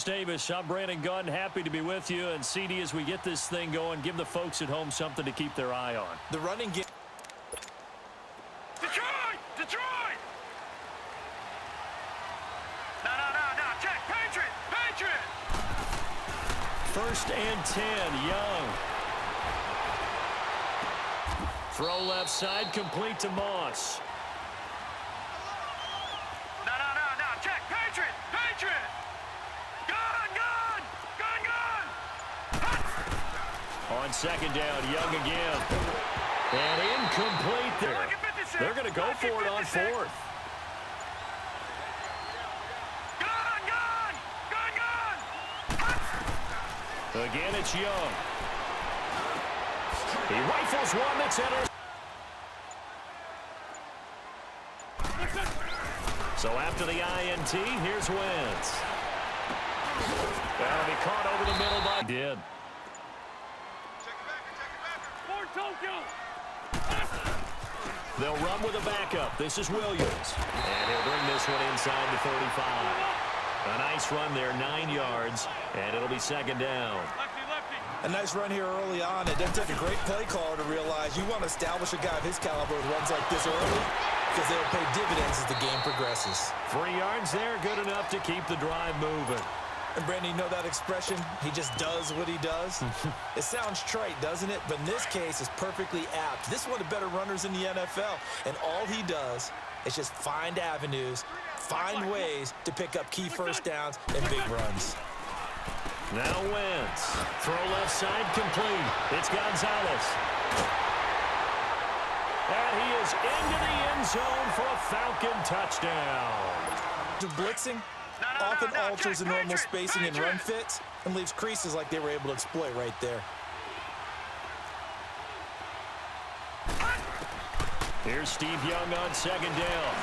Davis, I'm Brandon Gunn, happy to be with you. And CD, as we get this thing going, give the folks at home something to keep their eye on. The running game. Detroit! Detroit! No, check, Patriot! First and 10, Young. Throw left side, complete to Moss. No, check, Patriot! On second down, Young again. And incomplete there. They're going to go for it on fourth. Again, it's Young. He rifles one that's entered. So after the INT, here's Wentz. That'll be caught over the middle by did. They'll run with a backup. This is Williams. And he'll bring this one inside the 35. A nice run there, 9 yards, and it'll be second down. A nice run here early on. It doesn't take a great play caller to realize you want to establish a guy of his caliber with runs like this early because they'll pay dividends as the game progresses. 3 yards there, good enough to keep the drive moving. And, Brandon, you know that expression? He just does what he does? It sounds trite, doesn't it? But in this case, it's perfectly apt. This is one of the better runners in the NFL, and all he does is just find avenues, find ways to pick up key first downs and big runs. Now Wentz. Throw left side complete. It's Gonzalez. And he is into the end zone for a Falcon touchdown. To blitzing often alters the normal spacing and run fits and leaves creases like they were able to exploit right there. Here's Steve Young on second down.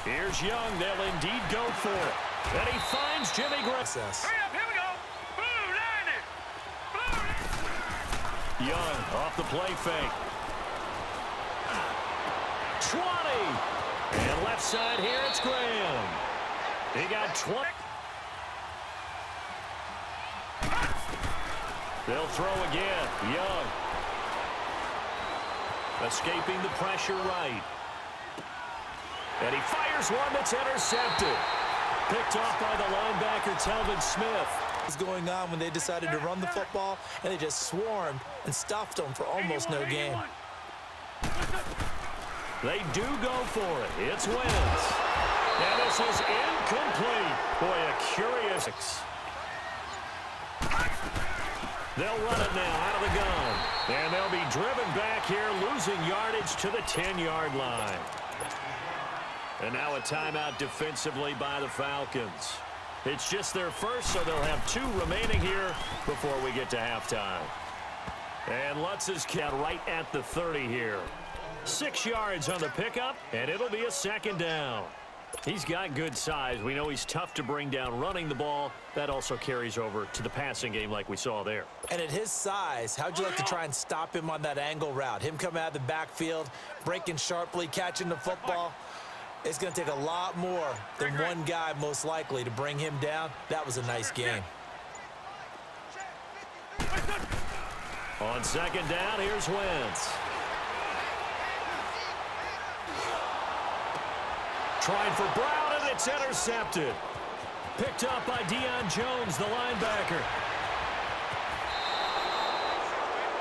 Here's Young. They'll indeed go for it. And he finds Jimmy Graham. Hurry up, here we go. Blue, Young off the play fake. 20. And left side here, it's Graham. He got 20. They'll throw again. Young. Escaping the pressure right. And he fires one that's intercepted. Picked off by the linebacker, Telvin Smith. What was going on when they decided to run the football, and they just swarmed and stuffed them for almost no gain. They do go for it. It's Wentz. And this is incomplete. Boy, a curious. They'll run it now out of the gun. And they'll be driven back here, losing yardage to the 10-yard line. And now a timeout defensively by the Falcons. It's just their first, so they'll have 2 remaining here before we get to halftime. And Lutz is kept right at the 30 here. 6 yards on the pickup, and it'll be a second down. He's got good size. We know he's tough to bring down running the ball. That also carries over to the passing game like we saw there. And at his size, how'd you like to try and stop him on that angle route? Him coming out of the backfield, breaking sharply, catching the football. It's going to take a lot more than one guy, most likely, to bring him down. That was a nice game. On second down, here's Wentz. Trying for Brown, and it's intercepted. Picked up by Deion Jones, the linebacker.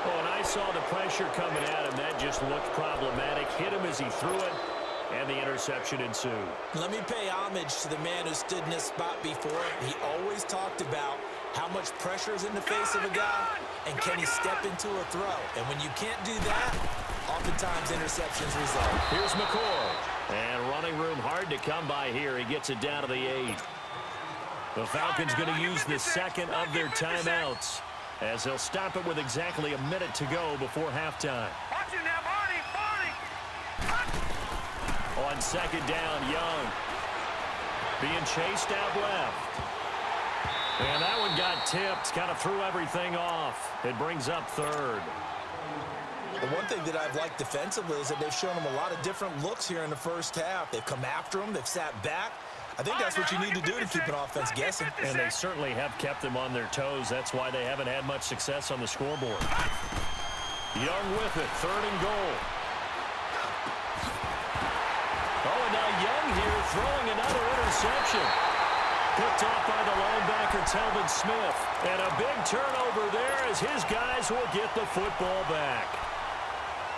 Oh, and I saw the pressure coming at him. That just looked problematic. Hit him as he threw it, and the interception ensued. Let me pay homage to the man who stood in this spot before. He always talked about how much pressure is in the face of a guy, and can he step into a throw. And when you can't do that, oftentimes interceptions result. Here's McCoy. And running room hard to come by here. He gets it down to the 8. The Falcons going to use the second of their timeouts as they'll stop it with exactly a minute to go before halftime. Watch it now, Barney! On second down, Young being chased out left. And that one got tipped, kind of threw everything off. It brings up third. The one thing that I've liked defensively is that they've shown them a lot of different looks here in the first half. They've come after them. They've sat back. I think that's what you need to do to keep an offense guessing. And they certainly have kept them on their toes. That's why they haven't had much success on the scoreboard. Young with it, 3rd and goal. Oh, and now Young here throwing another interception. Picked off by the linebacker, Telvin Smith. And a big turnover there as his guys will get the football back.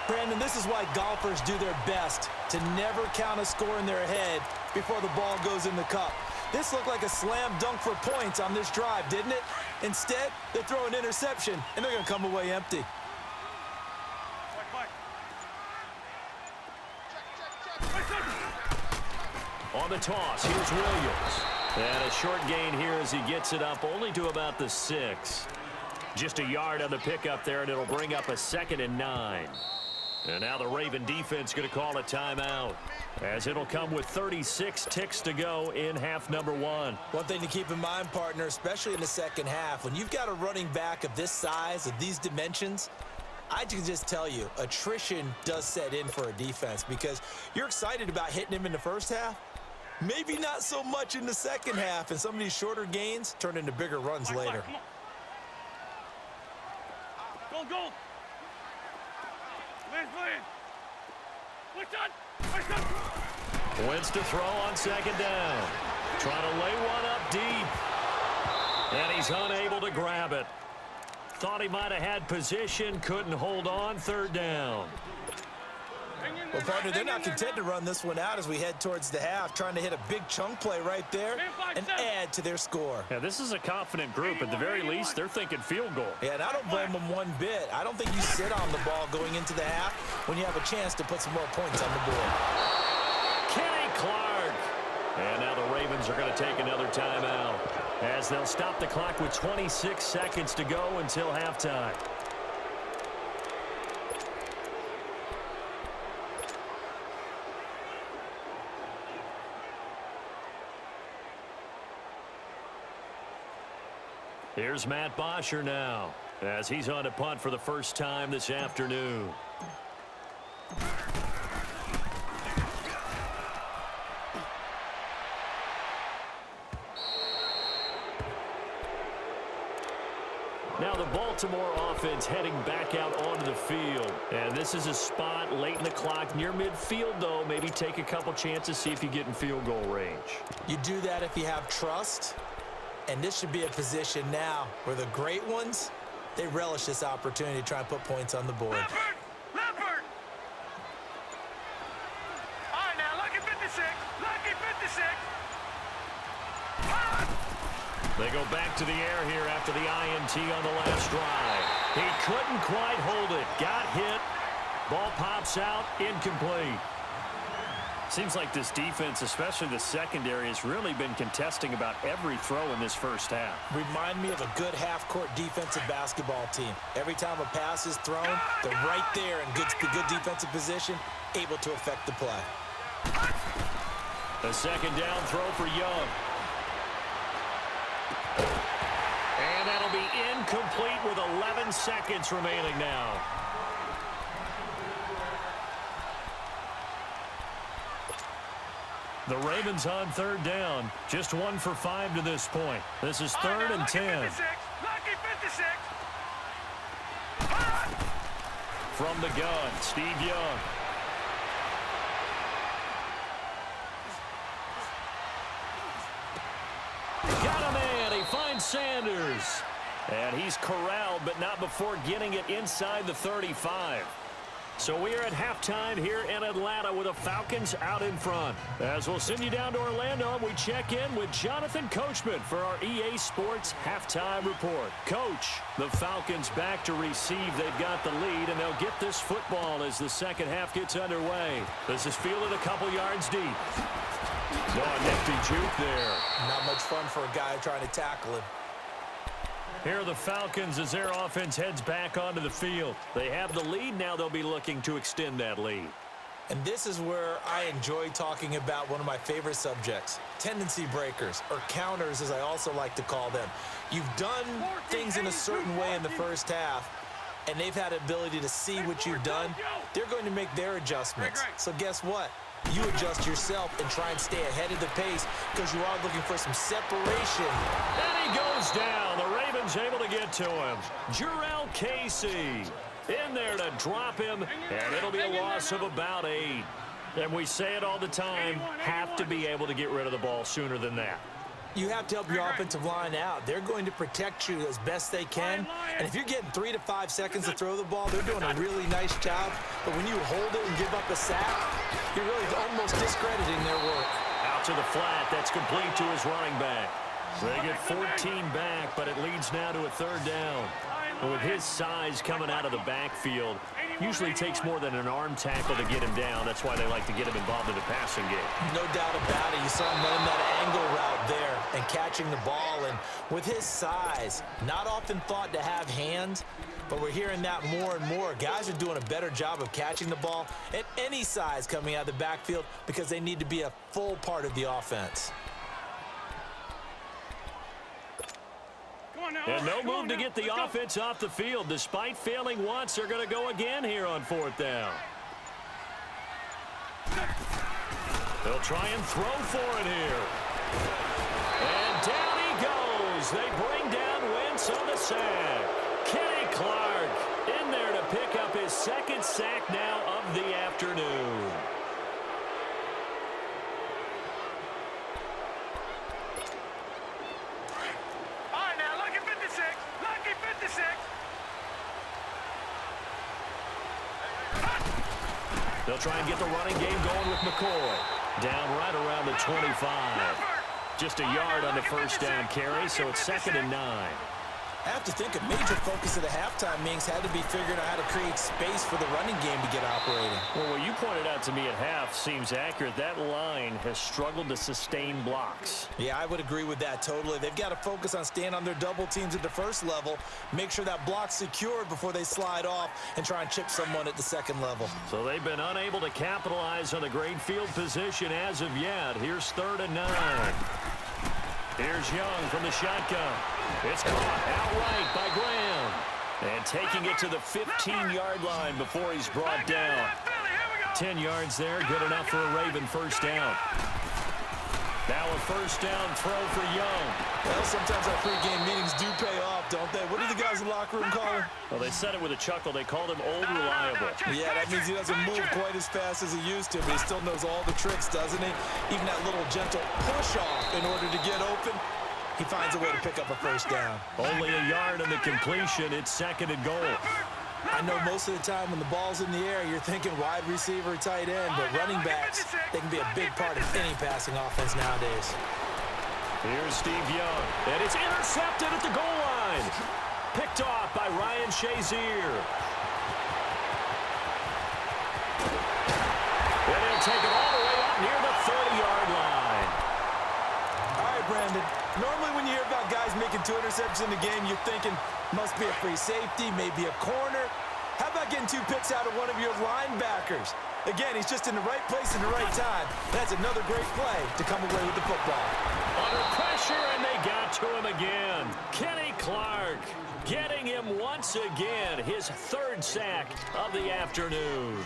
Brandon, this is why golfers do their best to never count a score in their head before the ball goes in the cup. This looked like a slam dunk for points on this drive, didn't it? Instead, they throw an interception, and they're going to come away empty. On the toss, here's Williams. And a short gain here as he gets it up only to about the 6. Just a yard on the pickup there, and it'll bring up a 2nd and 9. And now the Raven defense going to call a timeout, as it'll come with 36 ticks to go in half number 1. One thing to keep in mind, partner, especially in the second half, when you've got a running back of this size, of these dimensions, I can just tell you, attrition does set in for a defense because you're excited about hitting him in the first half. Maybe not so much in the second half, and some of these shorter gains turn into bigger runs later. Go. Wentz to throw on 2nd down. Trying to lay one up deep. And he's unable to grab it. Thought he might have had position, couldn't hold on, 3rd down. Well, partner, they're not content to run this one out as we head towards the half, trying to hit a big chunk play right there and add to their score. Yeah, this is a confident group. At the very least, they're thinking field goal. Yeah, and I don't blame them one bit. I don't think you sit on the ball going into the half when you have a chance to put some more points on the board. Kenny Clark. And now the Ravens are going to take another timeout, as they'll stop the clock with 26 seconds to go until halftime. Here's Matt Bosher now, as he's on to punt for the first time this afternoon. Now the Baltimore offense heading back out onto the field. And this is a spot late in the clock near midfield, though. Maybe take a couple chances, see if you get in field goal range. You do that if you have trust. And this should be a position now where the great ones, they relish this opportunity to try and put points on the board. Leopard! All right, now, lucky 56. Lucky 56. They go back to the air here after the INT on the last drive. He couldn't quite hold it. Got hit. Ball pops out. Incomplete. Seems like this defense, especially the secondary, has really been contesting about every throw in this first half. Remind me of a good half-court defensive basketball team. Every time a pass is thrown, they're right there in good defensive position, able to affect the play. A 2nd down throw for Young. And that'll be incomplete with 11 seconds remaining now. The Ravens on 3rd down. Just 1 for 5 to this point. This is 3rd and 10. Lucky 56. From the gun, Steve Young. Got a man. He finds Sanders. And he's corralled, but not before getting it inside the 35. So we are at halftime here in Atlanta with the Falcons out in front. As we'll send you down to Orlando, we check in with Jonathan Coachman for our EA Sports Halftime Report. Coach, the Falcons back to receive. They've got the lead, and they'll get this football as the second half gets underway. This is fielded a couple yards deep. Oh, nifty juke there. Not much fun for a guy trying to tackle him. Here are the Falcons as their offense heads back onto the field. They have the lead. Now they'll be looking to extend that lead. And this is where I enjoy talking about one of my favorite subjects, tendency breakers, or counters as I also like to call them. You've done things in a certain way in the first half, and they've had the ability to see what you've done, they're going to make their adjustments. So guess what? You adjust yourself and try and stay ahead of the pace because you are looking for some separation. And he goes down. The Ravens able to get to him. Jarrell Casey in there to drop him, and it'll be a loss of about 8. And we say it all the time, have to be able to get rid of the ball sooner than that. You have to help your offensive line out. They're going to protect you as best they can. And if you're getting 3 to 5 seconds to throw the ball, they're doing a really nice job. But when you hold it and give up a sack, you're really almost discrediting their work. Out to the flat. That's complete to his running back. They get 14 back, but it leads now to a 3rd down. And with his size coming out of the backfield, usually takes more than an arm tackle to get him down. That's why they like to get him involved in the passing game. No doubt about it. You saw him running that angle route there and catching the ball. And with his size, not often thought to have hands, but we're hearing that more and more. Guys are doing a better job of catching the ball at any size coming out of the backfield because they need to be a full part of the offense. And no move to get the offense off the field. Despite failing once, they're going to go again here on 4th down. They'll try and throw for it here. And down he goes. They bring down Wentz on the sack. Kenny Clark in there to pick up his 2nd sack now of the afternoon. They'll try and get the running game going with McCoy. Down right around the 25. Just a yard on the 1st down carry, so it's 2nd and 9. I have to think a major focus of the halftime meetings had to be figuring out how to create space for the running game to get operating. Well, what you pointed out to me at half seems accurate. That line has struggled to sustain blocks. Yeah, I would agree with that totally. They've got to focus on staying on their double teams at the 1st level, make sure that block's secured before they slide off and try and chip someone at the 2nd level. So they've been unable to capitalize on the great field position as of yet. Here's 3rd and 9. Here's Young from the shotgun. It's caught outright by Graham. And taking it to the 15-yard line before he's brought down. 10 yards there, good enough for a Raven 1st down. Now a 1st down throw for Young. Well, sometimes our pregame meetings do pay off, don't they? What do the guys in the locker room call him? Well, they said it with a chuckle. They called him Old Reliable. Yeah, that means he doesn't move quite as fast as he used to, but he still knows all the tricks, doesn't he? Even that little gentle push-off in order to get open. He finds a way to pick up a 1st down. Only a yard on the completion. It's 2nd and goal. I know most of the time when the ball's in the air, you're thinking wide receiver, tight end, but running backs, they can be a big part of any passing offense nowadays. Here's Steve Young, and it's intercepted at the goal line. Picked off by Ryan Shazier. And he'll take it all the way up near the 30-yard line. All right, Brandon. Normally when you hear about guys making 2 interceptions in the game, you're thinking must be a free safety, maybe a corner. How about getting 2 picks out of one of your linebackers? Again, he's just in the right place at the right time. That's another great play to come away with the football. Under pressure, and they got to him again. Kenny Clark getting him once again, his 3rd sack of the afternoon.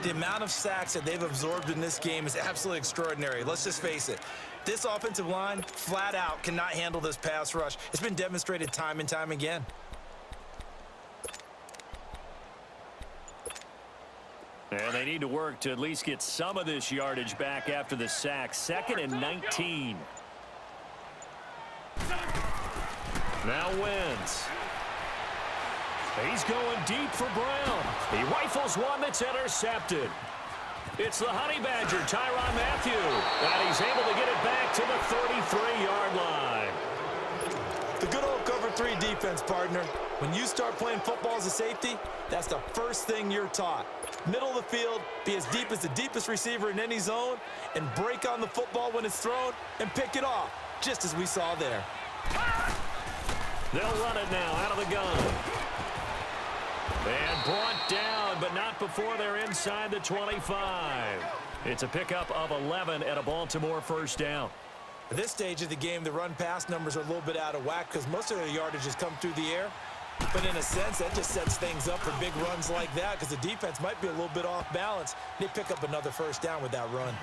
The amount of sacks that they've absorbed in this game is absolutely extraordinary. Let's just face it. This offensive line, flat out, cannot handle this pass rush. It's been demonstrated time and time again. And they need to work to at least get some of this yardage back after the sack. 2nd and 19. Now Wentz. He's going deep for Brown. He rifles one that's intercepted. It's the Honey Badger, Tyrann Mathieu. And he's able to get it back to the 33-yard line. The good old cover 3 defense, partner. When you start playing football as a safety, that's the first thing you're taught. Middle of the field, be as deep as the deepest receiver in any zone, and break on the football when it's thrown and pick it off, just as we saw there. They'll run it now out of the gun. And brought down, but not before they're inside the 25. It's a pickup of 11 at a Baltimore 1st down. At this stage of the game, the run-pass numbers are a little bit out of whack because most of their yardage has come through the air. But in a sense, that just sets things up for big runs like that because the defense might be a little bit off balance. They pick up another first down with that run.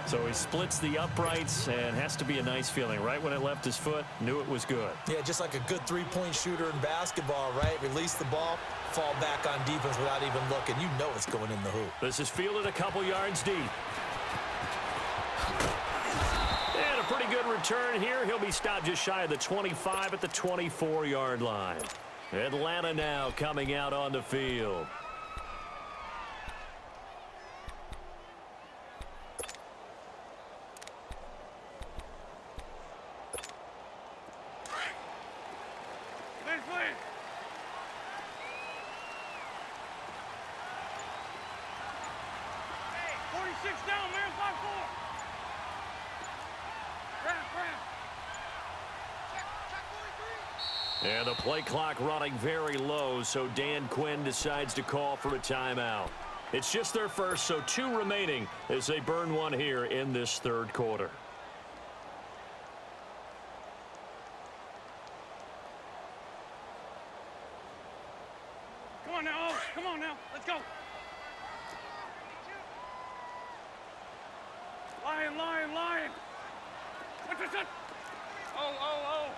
So he splits the uprights and has to be a nice feeling. Right when it left his foot, knew it was good. Yeah, just like a good three-point shooter in basketball, right? Release the ball, fall back on defense without even looking. You know it's going in the hoop. This is fielded a couple yards deep. And a pretty good return here. He'll be stopped just shy of the 25 at the 24-yard line. Atlanta now coming out on the field. And the play clock running very low, so Dan Quinn decides to call for a timeout. It's just their first, so 2 remaining as they burn one here in this third quarter. Come on now, oh, come on now, let's go. Lion, lion, lion. What's this? Oh.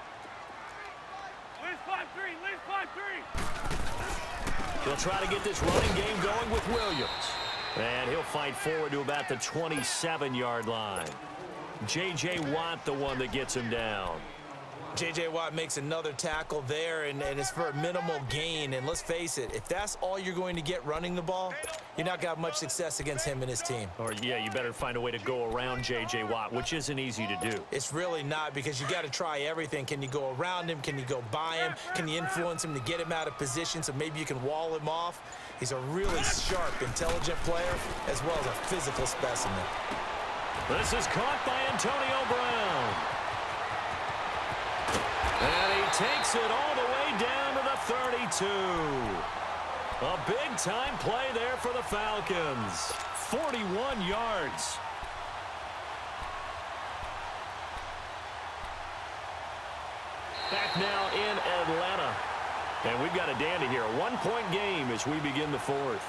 Liz 5-3, Liz 5-3. He'll try to get this running game going with Williams. And he'll fight forward to about the 27-yard line. J.J. Watt, the one that gets him down. J.J. Watt makes another tackle there, and it's for a minimal gain. And let's face it, if that's all you're going to get running the ball, you're not going to have much success against him and his team. Or, yeah, you better find a way to go around J.J. Watt, which isn't easy to do. It's really not, because you got to try everything. Can you go around him? Can you go by him? Can you influence him to get him out of position so maybe you can wall him off? He's a really sharp, intelligent player, as well as a physical specimen. This is caught by Antonio Brown. And he takes it all the way down to the 32. A big-time play there for the Falcons. 41 yards. Back now in Atlanta. And we've got a dandy here. A 1-point game as we begin the fourth.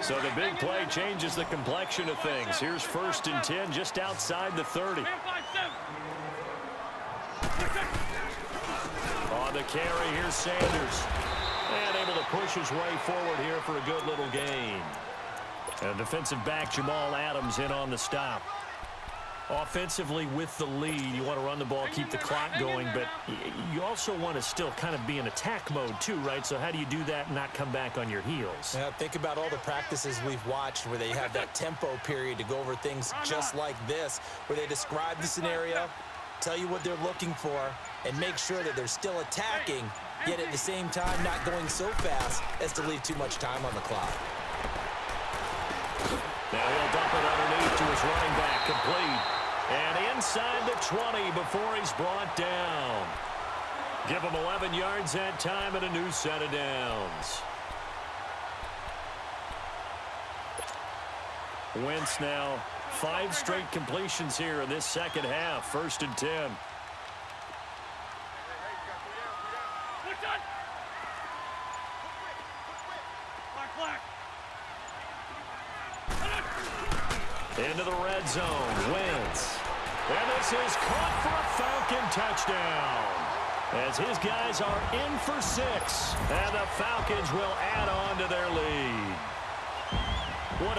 So the big play changes the complexion of things. Here's 1st and 10 just outside the 30. On the carry, here's Sanders. And able to push his way forward here for a good little gain. And defensive back Jamal Adams in on the stop. Offensively with the lead, you want to run the ball, keep the clock going, but you also want to still kind of be in attack mode too, right? So how do you do that and not come back on your heels? Yeah, think about all the practices we've watched where they have that tempo period to go over things just like this, where they describe the scenario, tell you what they're looking for, and make sure that they're still attacking, yet at the same time not going so fast as to leave too much time on the clock. Now he'll dump it underneath to his running back, complete. And inside the 20 before he's brought down. Give him 11 yards that time and a new set of downs. Wentz now 5 straight completions here in this second half. 1st and 10. Into the red zone. Wentz. And this is caught for a Falcon touchdown. As his guys are in for 6. And the Falcons will add on to their lead.